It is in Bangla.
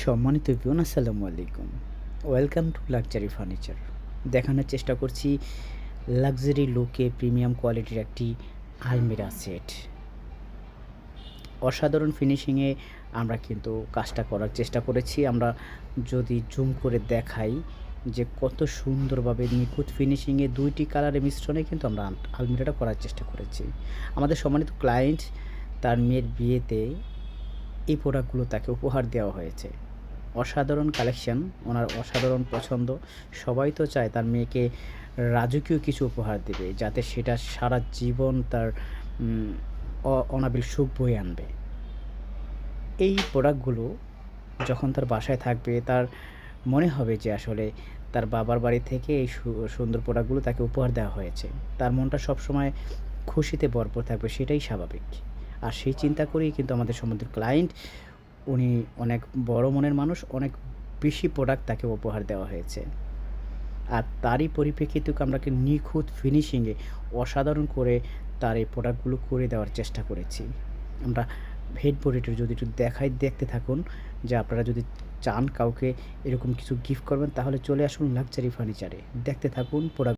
সম্মানিত ভিউয়ার্স আসসালামু আলাইকুম। Welcome to luxury furniture. দেখানোর চেষ্টা করছি লাক্সারি লুকে প্রিমিয়াম কোয়ালিটির একটি আলমিরা সেট। অসাধারণ ফিনিশিংয়ে আমরা কিন্তু কাজটা করার চেষ্টা করেছি। আমরা যদি জুম করে দেখাই যে কত সুন্দরভাবে নিখুঁত ফিনিশিংয়ে ২ টি কালারের মিশ্রণে কিন্তু আমরা আলমিরাটা করার চেষ্টা করেছি। আমাদের সম্মানিত ক্লায়েন্ট তার মেয়ের বিয়েতে এই প্রোডাক্টগুলো তাকে উপহার দেওয়া হয়েছে। অসাধারণ কালেকশন, ওনার অসাধারণ পছন্দ। সবাই তো চায় তার মেয়েকে রাজকীয় কিছু উপহার দেবে, যাতে সেটা সারা জীবন তার অনাবিল সুখ বয়ে আনবে। এই প্রোডাক্টগুলো যখন তার বাসায় থাকবে, তার মনে হবে যে আসলে তার বাবার বাড়ি থেকে এই সুন্দর প্রোডাক্টগুলো তাকে উপহার দেওয়া হয়েছে। তার মনটা সবসময় খুশিতে ভরপুর থাকবে, সেটাই স্বাভাবিক। আর সেই চিন্তা করেই কিন্তু আমাদের সম্বন্ধের ক্লায়েন্ট, উনি অনেক বড় মনের মানুষ, অনেক বেশি প্রোডাক্ট তাকে উপহার দেওয়া হয়েছে। আর তারই পরিপ্রেক্ষিতে আমরা নিখুঁত ফিনিশিংয়ে অসাধারণ করে তার এই প্রোডাক্টগুলো করে দেওয়ার চেষ্টা করেছি। আমরা হেড বডিটা যদি একটু দেখাই, দেখতে থাকুন। যে আপনারা যদি চান কাউকে এরকম কিছু গিফট করবেন, তাহলে চলে আসুন লাক্সারি ফার্নিচারে। দেখতে থাকুন প্রোডাক্ট।